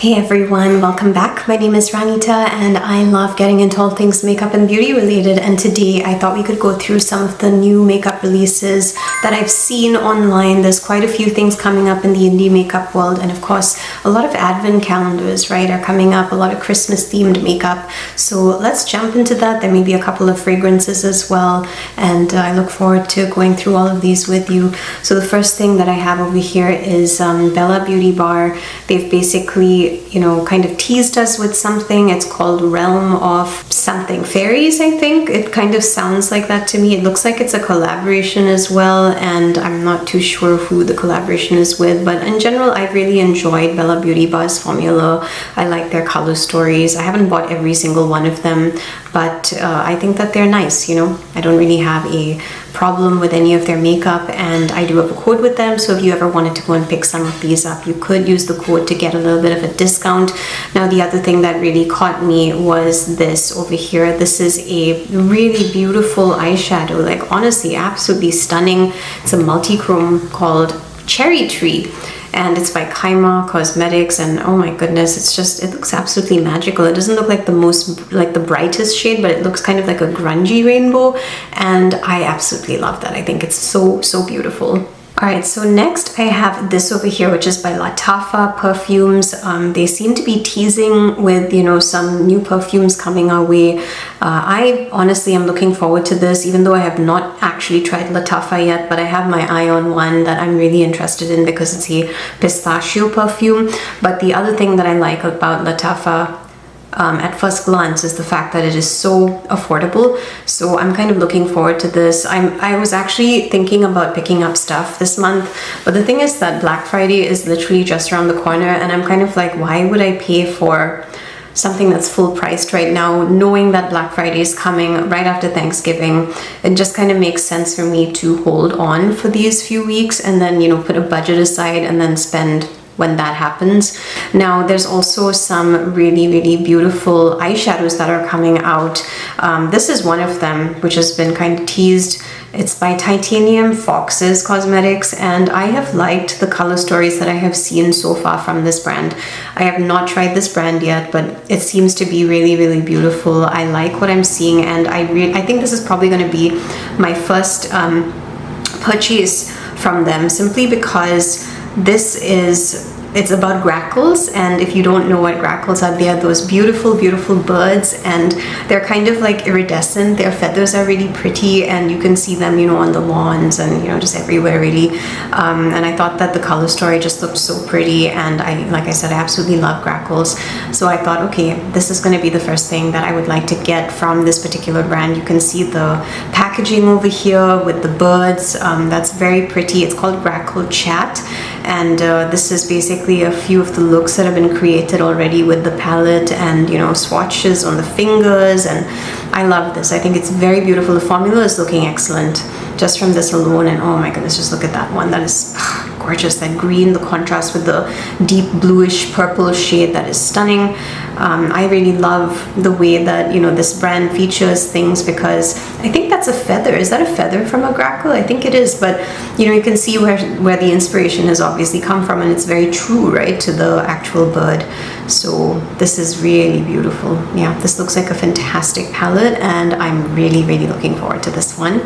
Hey everyone, welcome back. My name is Ranita and I love getting into all things makeup and beauty related, and today I thought we could go through some of the new makeup releases that I've seen online. There's quite a few things coming up in the indie makeup world, and of course a lot of advent calendars, right, are coming up, a lot of Christmas themed makeup. So let's jump into that. There may be a couple of fragrances as well, and I look forward to going through all of these with you. So the first thing that I have over here is Beaute Bar. They've basically kind of teased us with something. It's called Realm of something Fairies, I think. It kind of sounds like that to me. It looks like it's a collaboration as well, and I'm not too sure who the collaboration is with, but in general I really enjoyed Beaute Bar's formula. I like their color stories. I haven't bought every single one of them, but I think that they're nice. I don't really have a problem with any of their makeup, and I do have a code with them, so if you ever wanted to go and pick some of these up, you could use the code to get a little bit of a discount. Now the other thing that really caught me was this over here. This is a really beautiful eyeshadow, like honestly absolutely stunning. It's a multi-chrome called Cherry Tree, and it's by Nomad Cosmetics, and oh my goodness, it looks absolutely magical. It doesn't look like the brightest shade, but it looks kind of like a grungy rainbow, and I absolutely love that. I think it's so beautiful. Alright, so next I have this over here, which is by Lattafa Perfumes. They seem to be teasing with, some new perfumes coming our way. I honestly am looking forward to this, even though I have not actually tried Lattafa yet, but I have my eye on one that I'm really interested in because it's a pistachio perfume. But the other thing that I like about Lattafa at first glance is the fact that it is so affordable. So I'm kind of looking forward to this. I was actually thinking about picking up stuff this month, but the thing is that Black Friday is literally just around the corner, and I'm kind of like, why would I pay for something that's full priced right now, knowing that Black Friday is coming right after Thanksgiving? It just kind of makes sense for me to hold on for these few weeks and then put a budget aside and then spend when that happens. Now there's also some really beautiful eyeshadows that are coming out. This is one of them, which has been kind of teased. It's by Titanium Foxes Cosmetics, and I have liked the color stories that I have seen so far from this brand. I have not tried this brand yet, but it seems to be really beautiful. I like what I'm seeing, and I think this is probably going to be my first purchase from them, simply because it's about grackles, and if you don't know what grackles are, they are those beautiful birds, and they're kind of like iridescent. Their feathers are really pretty, and you can see them on the lawns and just everywhere really. And I thought that the color story just looked so pretty, and like I said, I absolutely love grackles. So I thought, okay, this is going to be the first thing that I would like to get from this particular brand. You can see the packaging over here with the birds. That's very pretty. It's called Grackle Chat, and this is basically a few of the looks that have been created already with the palette, and swatches on the fingers, and I love this. I think it's very beautiful. The formula is looking excellent just from this alone, and oh my goodness, just look at that one. That is gorgeous. That green, the contrast with the deep bluish purple shade, that is stunning. I really love the way that this brand features things, because I think that's a feather. Is that a feather from a grackle? I think it is, but you can see where the inspiration has obviously come from, and it's very true, right, to the actual bird. So this is really beautiful. Yeah, this looks like a fantastic palette, and I'm really looking forward to this one.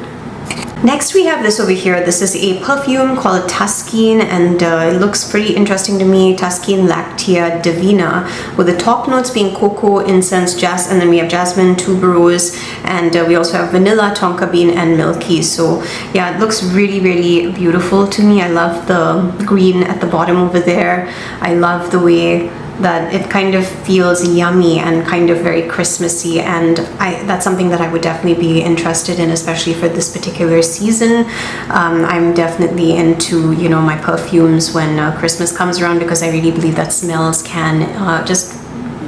Next we have this over here. This is a perfume called Tuscan, and it looks pretty interesting to me. Tuscan Lactea Divina, with the top notes being cocoa, incense, and then we have jasmine, tuberose, and we also have vanilla, tonka bean, and milky. So yeah, it looks really beautiful to me. I love the green at the bottom over there. I love the way that it kind of feels yummy and kind of very Christmassy, and that's something that I would definitely be interested in, especially for this particular season. I'm definitely into my perfumes when Christmas comes around, because I really believe that smells can just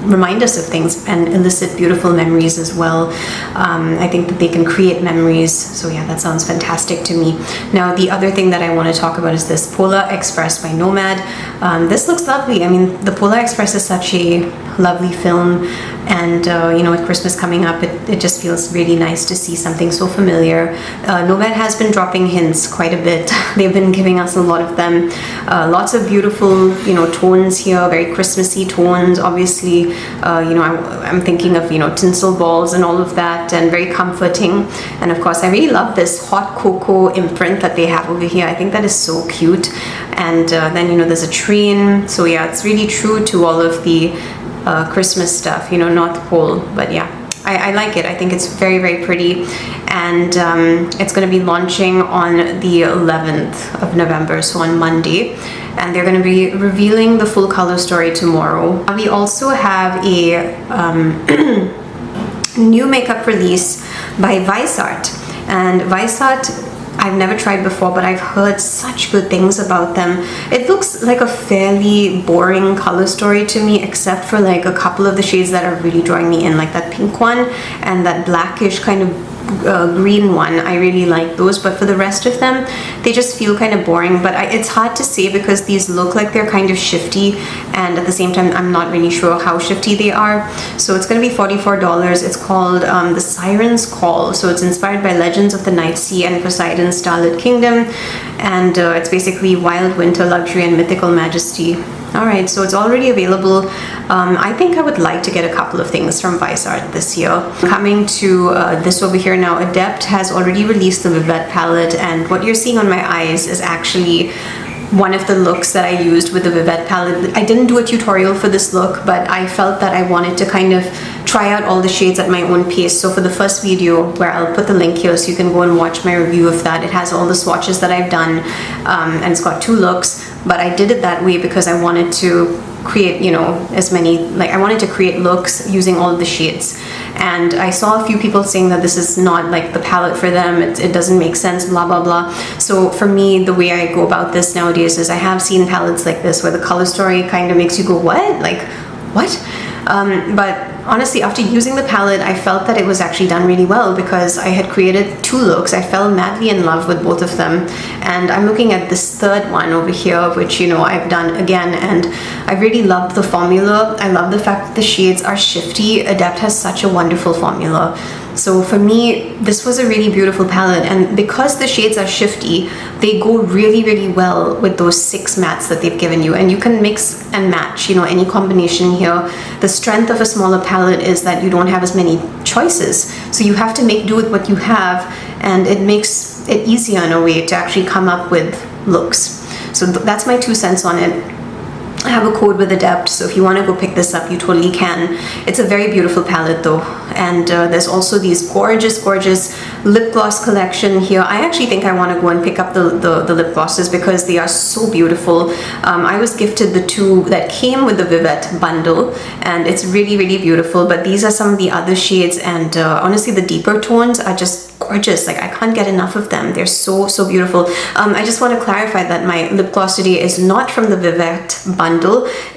remind us of things and elicit beautiful memories as well. I think that they can create memories, so yeah, that sounds fantastic to me. Now the other thing that I want to talk about is this Polar Express by Nomad. This looks lovely. I mean, the Polar Express is such a lovely film, and with Christmas coming up, it just feels really nice to see something so familiar. Nomad has been dropping hints quite a bit. They've been giving us a lot of them. Lots of beautiful, you know, tones here, very Christmassy tones. Obviously, you know, I'm thinking of, you know, tinsel balls and all of that, and very comforting. And of course, I really love this hot cocoa imprint that they have over here. I think that is so cute. And then, you know, there's a train. So yeah, it's really true to all of the Christmas stuff, you know, North Pole. But yeah, I like it. I think it's very, very pretty. And it's going to be launching on the 11th of November, so on Monday. And they're going to be revealing the full color story tomorrow. We also have a new makeup release by Vice Art. And Vice Art, I've never tried before, but I've heard such good things about them. It looks like a fairly boring color story to me, except for like a couple of the shades that are really drawing me in, like that pink one and that blackish kind of green one. I really like those, but for the rest of them, they just feel kind of boring. But it's hard to say because these look like they're kind of shifty, and at the same time, I'm not really sure how shifty they are. So it's going to be $44. It's called The Siren's Call. So it's inspired by legends of the Night Sea and Poseidon's starlit kingdom, and it's basically wild winter luxury and mythical majesty. Alright, so it's already available. I think I would like to get a couple of things from Vice Art this year. Coming to this over here now, Adept has already released the Vivette Palette, and what you're seeing on my eyes is actually one of the looks that I used with the Vivette Palette. I didn't do a tutorial for this look, but I felt that I wanted to kind of try out all the shades at my own pace. So for the first video, where I'll put the link here so you can go and watch my review of that, it has all the swatches that I've done, and it's got 2 looks. But I did it that way because I wanted to create, you know, as many, like I wanted to create looks using all of the shades. And I saw a few people saying that this is not like the palette for them, it doesn't make sense, blah blah blah. So for me, the way I go about this nowadays is I have seen palettes like this where the color story kind of makes you go, what? Like, what? But honestly, after using the palette, I felt that it was actually done really well because I had created 2 looks. I fell madly in love with both of them. And I'm looking at this third one over here, which, you know, I've done again. And I really love the formula. I love the fact that the shades are shifty. Adept has such a wonderful formula. So for me, this was a really beautiful palette, and because the shades are shifty, they go really, really well with those 6 mattes that they've given you, and you can mix and match, you know, any combination here. The strength of a smaller palette is that you don't have as many choices, so you have to make do with what you have, and it makes it easier in a way to actually come up with looks. So that's my 2 cents on it. I have a code with Adept, so if you want to go pick this up, you totally can. It's a very beautiful palette though, and there's also these gorgeous lip gloss collection here. I actually think I want to go and pick up the lip glosses because they are so beautiful. I was gifted the 2 that came with the Vivette bundle, and it's really, really beautiful, but these are some of the other shades, and honestly the deeper tones are just gorgeous. Like, I can't get enough of them. They're so beautiful. I just want to clarify that my lip gloss today is not from the Vivette bundle.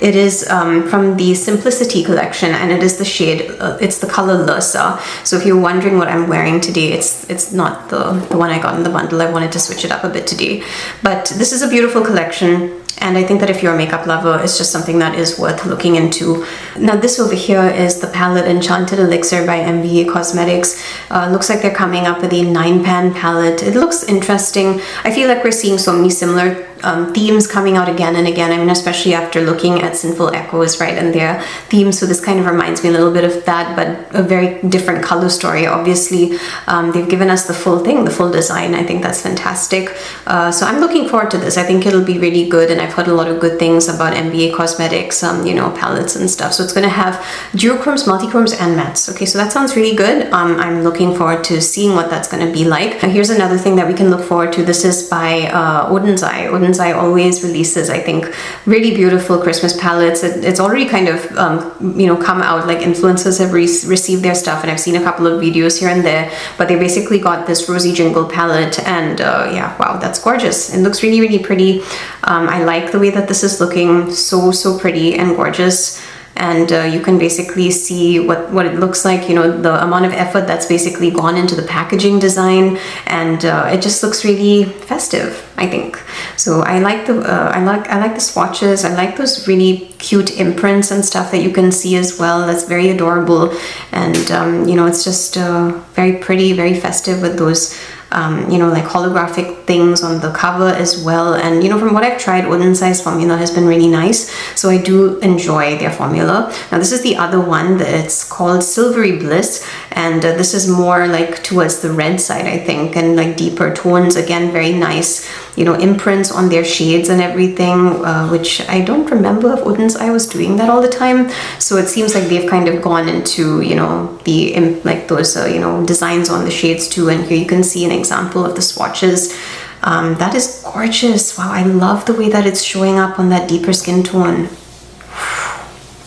It is from the Simplicity collection, and it is the shade, it's the color Lursa. So if you're wondering what I'm wearing today, it's not the one I got in the bundle. I wanted to switch it up a bit today. But this is a beautiful collection. And I think that if you're a makeup lover, it's just something that is worth looking into. Now this over here is the palette Enchanted Elixir by MBA Cosmetics. Looks like they're coming up with a 9-pan palette. It looks interesting. I feel like we're seeing so many similar themes coming out again and again. I mean, especially after looking at Sinful Echoes, right, and their themes. So this kind of reminds me a little bit of that, but a very different color story. Obviously, they've given us the full thing, the full design. I think that's fantastic. So I'm looking forward to this. I think it'll be really good, and I've heard a lot of good things about MBA Cosmetics, you know, palettes and stuff. So it's going to have duochromes, multichromes, and mattes. Okay, so that sounds really good. I'm looking forward to seeing what that's going to be like. Now, here's another thing that we can look forward to. This is by Oden's Eye. Oden's Eye always releases, I think, really beautiful Christmas palettes. It's already kind of, you know, come out, like influencers have received their stuff, and I've seen a couple of videos here and there, but they basically got this Rosy Jingle palette, and yeah, wow, that's gorgeous. It looks really, really pretty. I like the way that this is looking, so pretty and gorgeous. and you can basically see what it looks like, you know, the amount of effort that's basically gone into the packaging design, and it just looks really festive, I think. So I like the I like the swatches. I like those really cute imprints and stuff that you can see as well. That's very adorable, and you know, it's just very pretty, very festive with those you know, like holographic things on the cover as well. And you know, from what I've tried, Oden size formula has been really nice, so I do enjoy their formula. Now this is the other one, it's called Silvery Bliss, and this is more like towards the red side, I think, and like deeper tones. Again, very nice, you know, imprints on their shades and everything, which I don't remember if Oden's Eye was doing that all the time. So it seems like they've kind of gone into, you know, the like those you know, designs on the shades too. And here you can see an example of the swatches. That is gorgeous. Wow, I love the way that it's showing up on that deeper skin tone.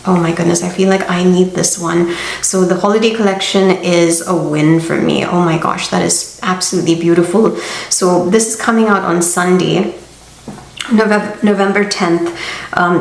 Oh my goodness, I feel like I need this one. So the holiday collection is a win for me. Oh my gosh, that is absolutely beautiful. So this is coming out on Sunday, November 10th.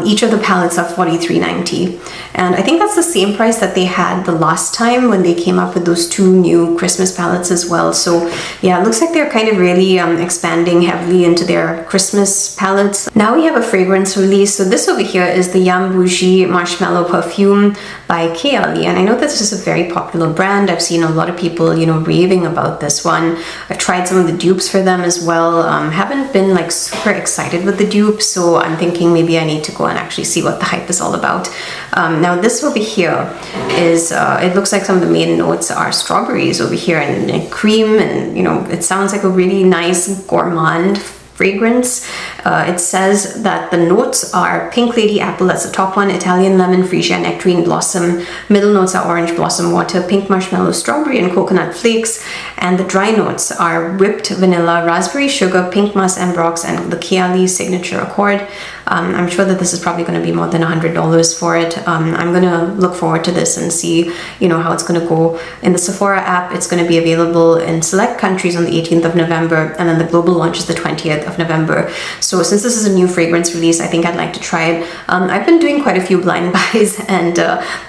Each of the palettes are $43.90, and I think that's the same price that they had the last time when they came up with those two new Christmas palettes as well. So yeah, it looks like they're kind of really expanding heavily into their Christmas palettes. Now we have a fragrance release. So this over here is the Yum Boujee Marshmallow perfume by Kayali, and I know this is a very popular brand. I've seen a lot of people, you know, raving about this one. I've tried some of the dupes for them as well. Haven't been like super excited with the dupes, so I'm thinking maybe I need to go and actually see what the hype is all about. Now this over here is it looks like some of the main notes are strawberries over here, and cream, and you know, it sounds like a really nice gourmand fragrance. It says that the notes are Pink Lady Apple, that's the top one, Italian Lemon, Freesia, Nectarine Blossom. Middle notes are Orange Blossom Water, Pink Marshmallow, Strawberry, and Coconut Flakes. And the dry notes are Whipped Vanilla, Raspberry Sugar, Pink Musk, Ambrox, and the Kayali Signature Accord. I'm sure that this is probably going to be more than $100 for it. I'm going to look forward to this and see, you know, how it's going to go. In the Sephora app, it's going to be available in select countries on the 18th of November, and then the global launch is the 20th of November. So since this is a new fragrance release, I think I'd like to try it. I've been doing quite a few blind buys, and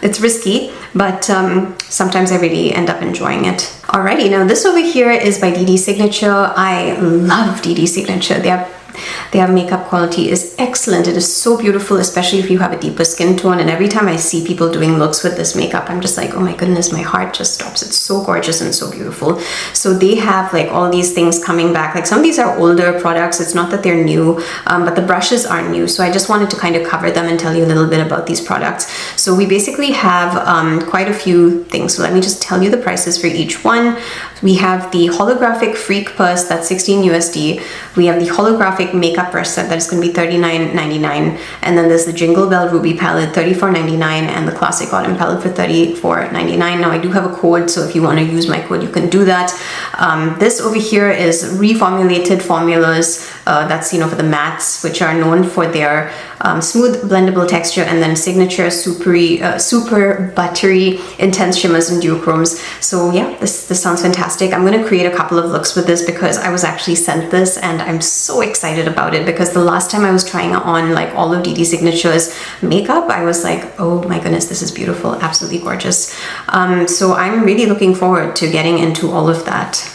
it's risky, but sometimes I really end up enjoying it. Alrighty, now this over here is by DD Signature. I love DD Signature. Their makeup quality is excellent. It is so beautiful, especially if you have a deeper skin tone. And every time I see people doing looks with this makeup, I'm just like, oh my goodness, my heart just stops. It's so gorgeous and so beautiful. So they have like all these things coming back. Like some of these are older products. It's not that they're new, but the brushes are new. So I just wanted to kind of cover them and tell you a little bit about these products. So we basically have quite a few things. So let me just tell you the prices for each one. We have the holographic Freak Purse, that's $16 USD. We have the holographic makeup brush set, that is going to be $39.99. And then there's the Jingle Bell Ruby palette, $34.99, and the Classic Autumn palette for $34.99. Now I do have a code, so if you want to use my code, you can do that. This over here is reformulated formulas. That's, you know, for the mattes, which are known for their smooth blendable texture, and then signature super buttery intense shimmers and duochromes. So yeah, this sounds fantastic. I'm going to create a couple of looks with this because I was actually sent this, and I'm so excited about it because the last time I was trying on like all of DD Signature's makeup, I was like, oh my goodness, this is beautiful, absolutely gorgeous. So I'm really looking forward to getting into all of that.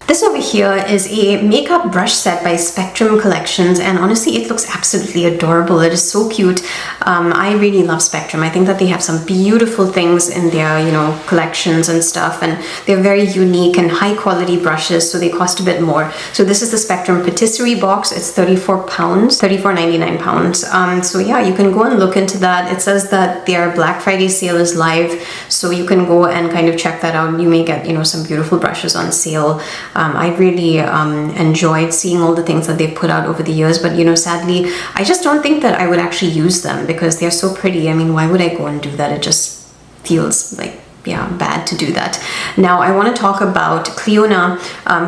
This over here is a makeup brush set by Spectrum Collections, and honestly it looks absolutely adorable. It is so cute. I really love Spectrum. I think that they have some beautiful things in their, you know, collections and stuff, and they're very unique and high quality brushes, so they cost a bit more. So this is the Spectrum Patisserie box. It's $34.99. So yeah, you can go and look into that. It says that their Black Friday sale is live, so you can go and kind of check that out. You may get, you know, some beautiful brushes on sale. I really enjoyed seeing all the things that they've put out over the years, but you know, sadly, I just don't think that I would actually use them because they're so pretty. I mean, why would I go and do that? It just feels like, yeah, bad to do that. Now I want to talk about Cleona.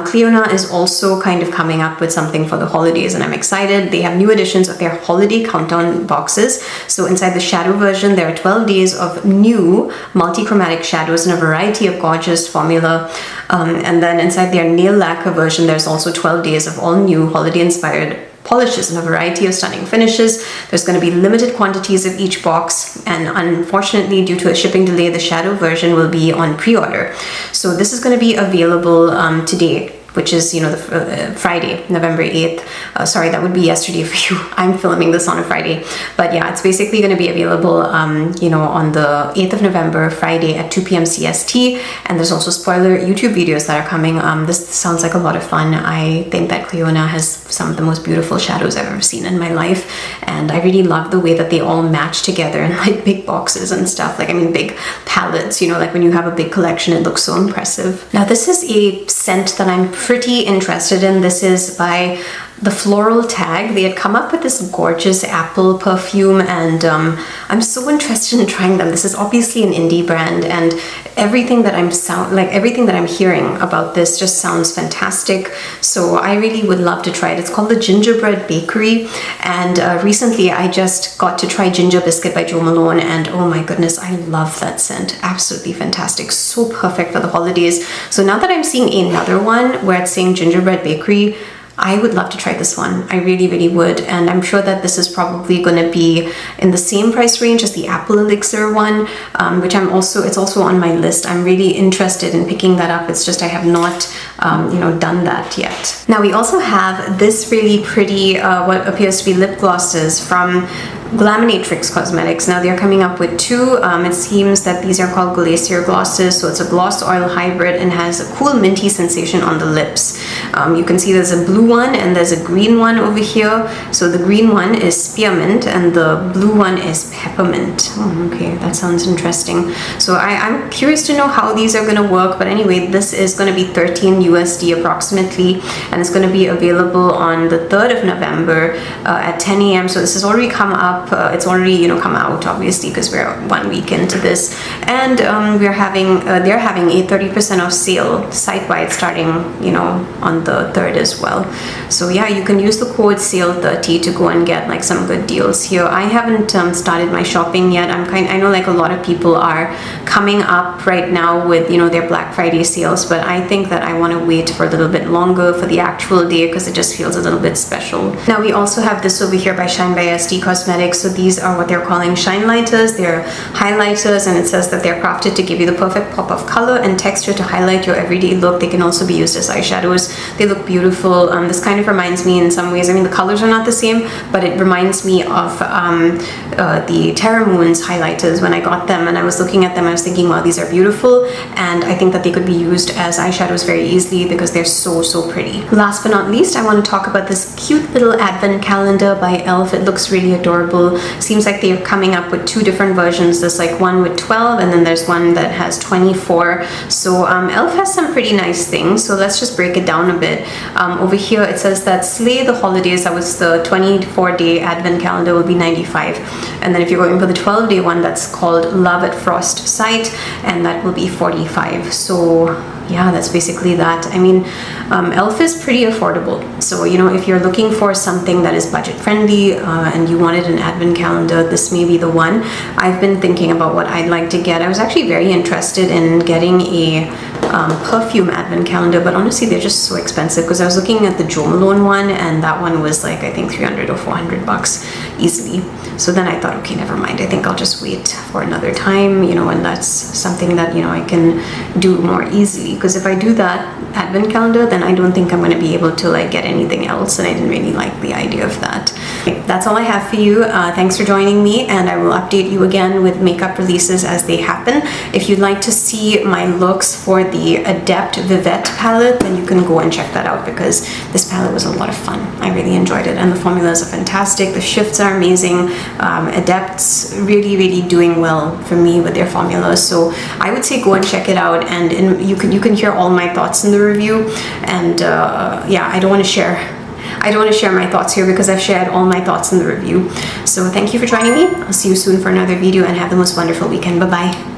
Cleona is also kind of coming up with something for the holidays, and I'm excited. They have new editions of their holiday countdown boxes. So inside the shadow version, there are 12 days of new multi-chromatic shadows in a variety of gorgeous formula. And then inside their nail lacquer version, there's also 12 days of all new holiday inspired polishes in a variety of stunning finishes. There's going to be limited quantities of each box, and unfortunately, due to a shipping delay, the shadow version will be on pre-order. So this is going to be available today, which is, you know, the Friday, November 8th. Sorry, that would be yesterday for you. I'm filming this on a Friday. But yeah, it's basically going to be available, you know, on the 8th of November, Friday at 2 p.m. CST. And there's also spoiler YouTube videos that are coming. This sounds like a lot of fun. I think that Cleona has some of the most beautiful shadows I've ever seen in my life. And I really love the way that they all match together in like big boxes and stuff. Like, I mean, big palettes, you know, like when you have a big collection, it looks so impressive. Now, this is a scent that I'm pretty interested in. This is by the Floral Tag. They had come up with this gorgeous apple perfume, and I'm so interested in trying them. This is obviously an indie brand, and everything that I'm hearing about this just sounds fantastic. So I really would love to try it. It's called the Gingerbread Bakery, and recently I just got to try Ginger Biscuit by Jo Malone, and oh my goodness, I love that scent. Absolutely fantastic. So perfect for the holidays. So now that I'm seeing another one where it's saying Gingerbread Bakery, I would love to try this one. I really, really would. And I'm sure that this is probably going to be in the same price range as the Apple Elixir one, which it's also on my list. I'm really interested in picking that up. It's just I have not, you know, done that yet. Now we also have this really pretty, what appears to be lip glosses from Adept Cosmetics. Now they're coming up with two. It seems that these are called Glacier glosses. So it's a gloss oil hybrid and has a cool minty sensation on the lips. You can see there's a blue one and there's a green one over here. So the green one is spearmint and the blue one is peppermint. Oh, okay, that sounds interesting. So I'm curious to know how these are going to work. But anyway, this is going to be $13 USD approximately, and it's going to be available on the 3rd of November at 10 a.m. So this has already come up. It's already, you know, come out obviously because we're 1 week into this, and they're having a 30% off sale site-wide starting, you know, on the 3rd as well. So yeah, you can use the code SALE30 to go and get like some good deals here. I haven't started my shopping yet. I know like a lot of people are coming up right now with, you know, their Black Friday sales, but I think that I want to wait for a little bit longer for the actual day because it just feels a little bit special. Now we also have this over here by Shine by SD Cosmetics. So these are what they're calling shine lighters. They're highlighters, and it says that they're crafted to give you the perfect pop of color and texture to highlight your everyday look. They can also be used as eyeshadows. They look beautiful. This kind of reminds me in some ways, I mean the colors are not the same, but it reminds me of the Terra Moon's highlighters. When I got them and I was looking at them, I was thinking, wow, these are beautiful, and I think that they could be used as eyeshadows very easily because they're so pretty. Last but not least, I want to talk about this cute little advent calendar by e.l.f. It looks really adorable. Seems like they're coming up with two different versions. There's like one with 12 and then there's one that has 24. So e.l.f. has some pretty nice things. So let's just break it down a bit. Over here it says that Slay the Holidays, that was the 24-day advent calendar, will be $95. And then if you're going for the 12-day one, that's called Love at Frost Sight, and that will be $45. So yeah, that's basically that. I mean, e.l.f. is pretty affordable. So, you know, if you're looking for something that is budget friendly and you wanted an advent calendar, this may be the one. I've been thinking about what I'd like to get. I was actually very interested in getting a perfume advent calendar, but honestly they're just so expensive because I was looking at the Jo Malone one and that one was like, I think 300 or 400 bucks easily. So then I thought, okay, never mind. I think I'll just wait for another time, you know, and that's something that, you know, I can do more easily. Because if I do that advent calendar, then I don't think I'm going to be able to like get anything else, and I didn't really like the idea of that. Okay, that's all I have for you. Thanks for joining me, and I will update you again with makeup releases as they happen. If you'd like to see my looks for the Adept Vivette Palette, then you can go and check that out because this palette was a lot of fun. I really enjoyed it, and the formulas are fantastic. The shifts are amazing. Adept's really doing well for me with their formulas, so I would say go and check it out, and you can hear all my thoughts in the review. And yeah, I don't want to share my thoughts here because I've shared all my thoughts in the review. So thank you for joining me. I'll see you soon for another video, and have the most wonderful weekend. Bye bye.